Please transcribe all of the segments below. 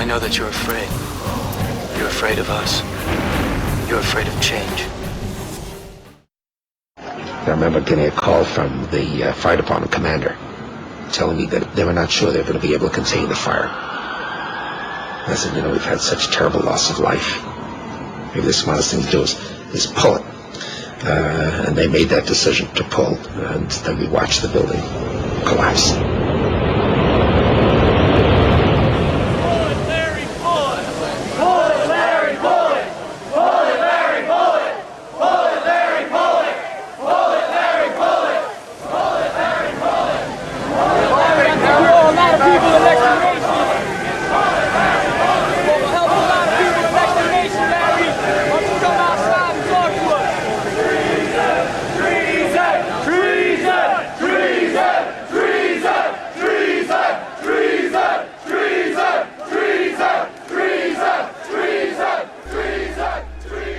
I know that you're afraid. You're afraid of us. You're afraid of change. I remember getting a call from the fire department commander telling me that they were not sure they were going to be able to contain the fire. I said, we've had such terrible loss of life. Maybe the smartest thing to do is pull it. And they made that decision to pull, and then we watched the building collapse.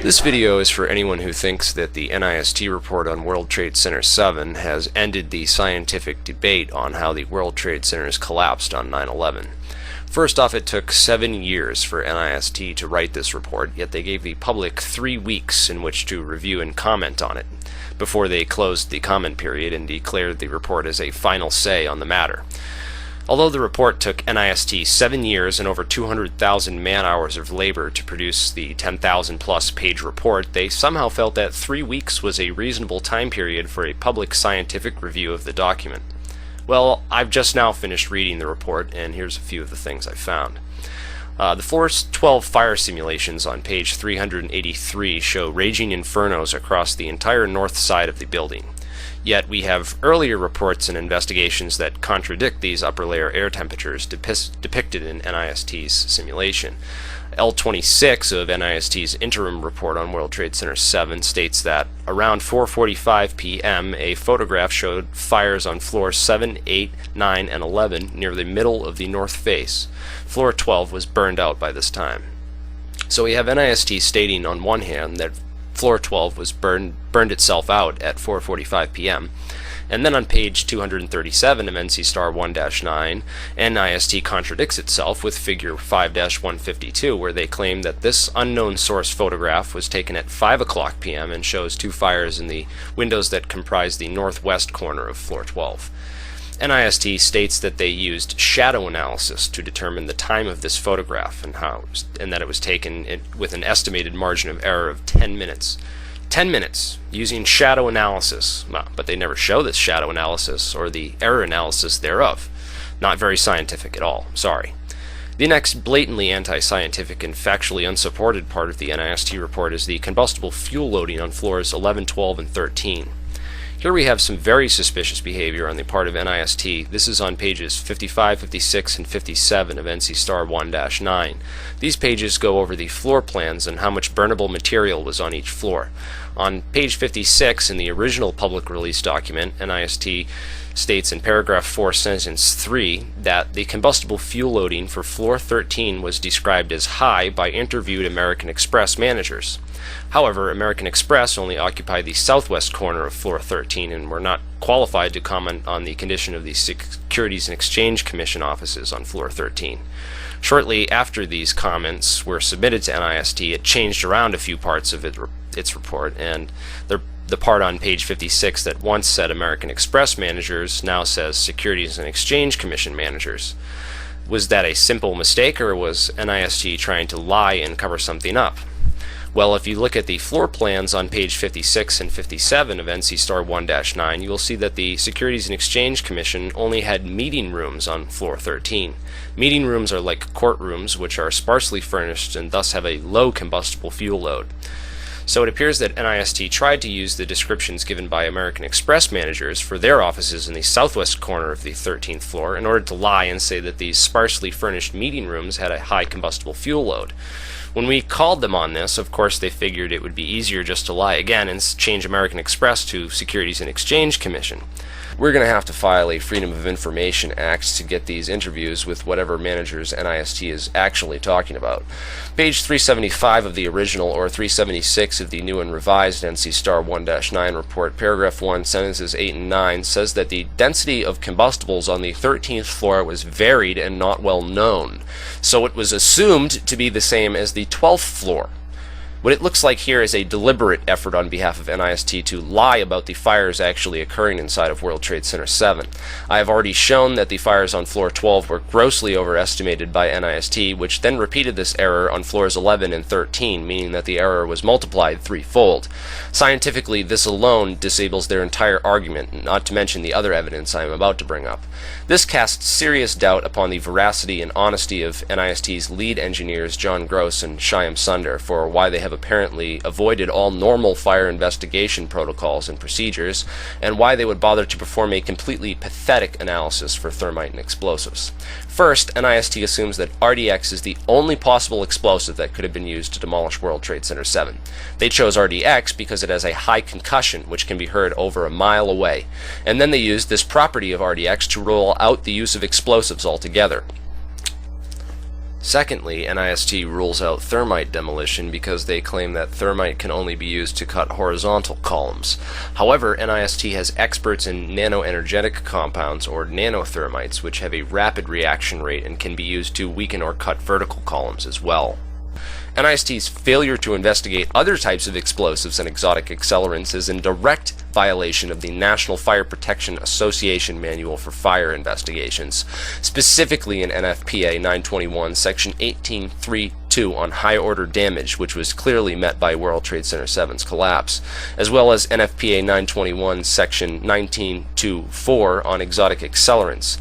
This video is for anyone who thinks that the NIST report on World Trade Center 7 has ended the scientific debate on how the World Trade Centers collapsed on 9/11. First off, it took 7 years for NIST to write this report, yet they gave the public 3 weeks in which to review and comment on it, before they closed the comment period and declared the report as a final say on the matter. Although the report took NIST 7 years and over 200,000 man-hours of labor to produce the 10,000-plus page report, they somehow felt that 3 weeks was a reasonable time period for a public scientific review of the document. Well, I've just now finished reading the report, and here's a few of the things I found. The Floor 12 fire simulations on page 383 show raging infernos across the entire north side of the building. Yet we have earlier reports and investigations that contradict these upper layer air temperatures depicted in NIST's simulation. L26 of NIST's interim report on World Trade Center 7 states that around 4:45 p.m. a photograph showed fires on floors 7, 8, 9, and 11 near the middle of the north face. Floor 12 was burned out by this time. So we have NIST stating on one hand that Floor 12 was burned itself out at 4:45 p.m. And then on page 237 of NC Star 1-9, NIST contradicts itself with figure 5-152, where they claim that this unknown source photograph was taken at 5 o'clock p.m. and shows 2 fires in the windows that comprise the northwest corner of Floor 12. NIST states that they used shadow analysis to determine the time of this photograph and that it was taken with an estimated margin of error of 10 minutes. 10 minutes using shadow analysis, but they never show this shadow analysis or the error analysis thereof. Not very scientific at all, sorry. The next blatantly anti-scientific and factually unsupported part of the NIST report is the combustible fuel loading on floors 11, 12, and 13. Here we have some very suspicious behavior on the part of NIST. This is on pages 55, 56, and 57 of NC Star 1-9. These pages go over the floor plans and how much burnable material was on each floor. On page 56 in the original public release document, NIST states in paragraph 4, sentence 3, that the combustible fuel loading for floor 13 was described as high by interviewed American Express managers. However, American Express only occupied the southwest corner of floor 13 and were not qualified to comment on the condition of the Securities and Exchange Commission offices on floor 13. Shortly after these comments were submitted to NIST, it changed around a few parts of its report, and the part on page 56 that once said American Express managers now says Securities and Exchange Commission managers. Was that a simple mistake, or was NIST trying to lie and cover something up? Well, if you look at the floor plans on page 56 and 57 of NC Star 1-9, you will see that the Securities and Exchange Commission only had meeting rooms on floor 13. Meeting rooms are like courtrooms, which are sparsely furnished and thus have a low combustible fuel load. So it appears that NIST tried to use the descriptions given by American Express managers for their offices in the southwest corner of the 13th floor in order to lie and say that these sparsely furnished meeting rooms had a high combustible fuel load. When we called them on this, of course they figured it would be easier just to lie again and change American Express to Securities and Exchange Commission. We're going to have to file a Freedom of Information Act to get these interviews with whatever managers NIST is actually talking about. Page 375 of the original, or 376 of the new and revised NC Star 1-9 report, paragraph 1, sentences 8 and 9, says that the density of combustibles on the 13th floor was varied and not well known, so it was assumed to be the same as the 12th floor. What it looks like here is a deliberate effort on behalf of NIST to lie about the fires actually occurring inside of World Trade Center 7. I have already shown that the fires on floor 12 were grossly overestimated by NIST, which then repeated this error on floors 11 and 13, meaning that the error was multiplied threefold. Scientifically, this alone disables their entire argument, not to mention the other evidence I am about to bring up. This casts serious doubt upon the veracity and honesty of NIST's lead engineers John Gross and Shyam Sunder for why they have apparently avoided all normal fire investigation protocols and procedures, and why they would bother to perform a completely pathetic analysis for thermite and explosives. First, NIST assumes that RDX is the only possible explosive that could have been used to demolish World Trade Center 7. They chose RDX because it has a high concussion, which can be heard over a mile away, and then they used this property of RDX to rule out the use of explosives altogether. Secondly, NIST rules out thermite demolition because they claim that thermite can only be used to cut horizontal columns. However, NIST has experts in nanoenergetic compounds, or nanothermites, which have a rapid reaction rate and can be used to weaken or cut vertical columns as well. NIST's failure to investigate other types of explosives and exotic accelerants is in direct violation of the National Fire Protection Association Manual for Fire Investigations, specifically in NFPA 921 Section 18.3.2 on high-order damage, which was clearly met by World Trade Center 7's collapse, as well as NFPA 921 Section 19.2.4 on exotic accelerants.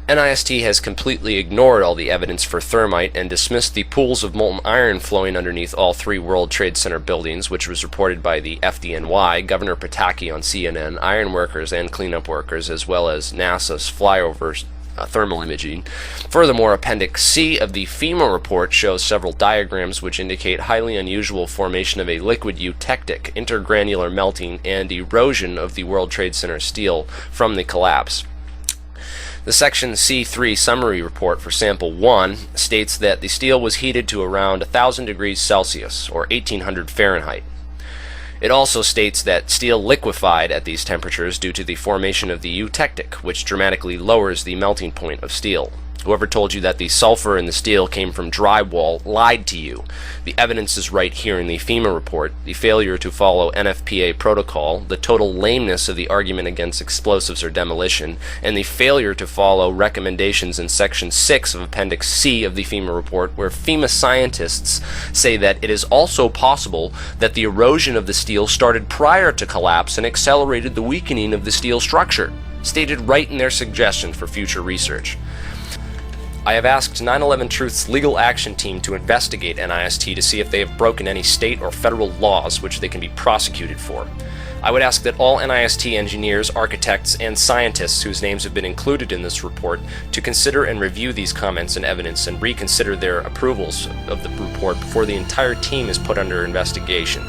NIST has completely ignored all the evidence for thermite and dismissed the pools of molten iron flowing underneath all three World Trade Center buildings, which was reported by the FDNY, Governor Pataki on CNN, iron workers and cleanup workers, as well as NASA's flyover thermal imaging. Furthermore, Appendix C of the FEMA report shows several diagrams which indicate highly unusual formation of a liquid eutectic, intergranular melting, and erosion of the World Trade Center steel from the collapse. The Section C3 summary report for Sample 1 states that the steel was heated to around 1,000 degrees Celsius, or 1,800 Fahrenheit. It also states that steel liquefied at these temperatures due to the formation of the eutectic, which dramatically lowers the melting point of steel. Whoever told you that the sulfur in the steel came from drywall lied to you. The evidence is right here in the FEMA report: the failure to follow NFPA protocol, the total lameness of the argument against explosives or demolition, and the failure to follow recommendations in Section 6 of Appendix C of the FEMA report, where FEMA scientists say that it is also possible that the erosion of the steel started prior to collapse and accelerated the weakening of the steel structure, stated right in their suggestion for future research. I have asked 9/11 Truth's legal action team to investigate NIST to see if they have broken any state or federal laws which they can be prosecuted for. I would ask that all NIST engineers, architects, and scientists whose names have been included in this report to consider and review these comments and evidence and reconsider their approvals of the report before the entire team is put under investigation.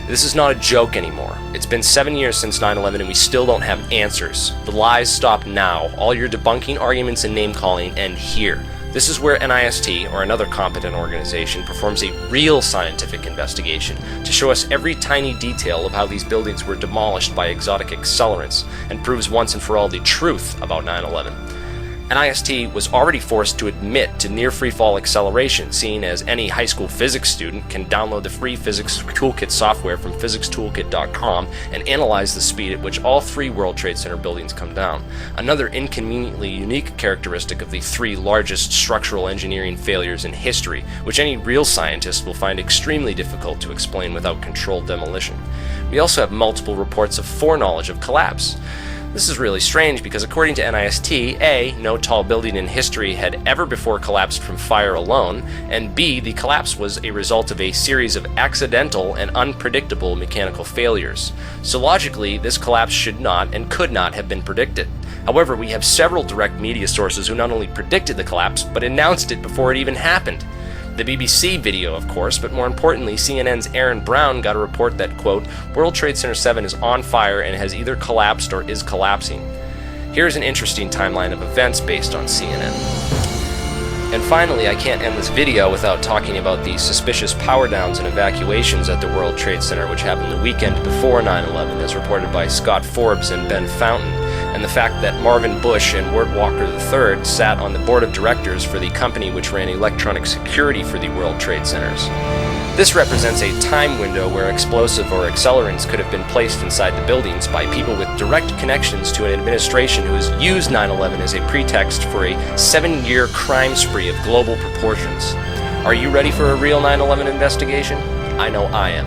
This is not a joke anymore. It's been 7 years since 9/11 and we still don't have answers. The lies stop now. All your debunking arguments and name-calling end here. This is where NIST, or another competent organization, performs a real scientific investigation to show us every tiny detail of how these buildings were demolished by exotic accelerants and proves once and for all the truth about 9/11. NIST was already forced to admit to near free-fall acceleration, seeing as any high school physics student can download the free Physics Toolkit software from physicstoolkit.com and analyze the speed at which all three World Trade Center buildings come down. Another inconveniently unique characteristic of the three largest structural engineering failures in history, which any real scientist will find extremely difficult to explain without controlled demolition. We also have multiple reports of foreknowledge of collapse. This is really strange because according to NIST, A, no tall building in history had ever before collapsed from fire alone, and B, the collapse was a result of a series of accidental and unpredictable mechanical failures. So logically, this collapse should not and could not have been predicted. However, we have several direct media sources who not only predicted the collapse, but announced it before it even happened. The BBC video, of course, but more importantly, CNN's Aaron Brown got a report that, quote, World Trade Center 7 is on fire and has either collapsed or is collapsing. Here's an interesting timeline of events based on CNN. And finally, I can't end this video without talking about the suspicious power downs and evacuations at the World Trade Center, which happened the weekend before 9/11, as reported by Scott Forbes and Ben Fountain, and the fact that Marvin Bush and Wirt Walker III sat on the board of directors for the company which ran electronic security for the World Trade Centers. This represents a time window where explosive or accelerants could have been placed inside the buildings by people with direct connections to an administration who has used 9/11 as a pretext for a 7-year crime spree of global proportions. Are you ready for a real 9/11 investigation? I know I am.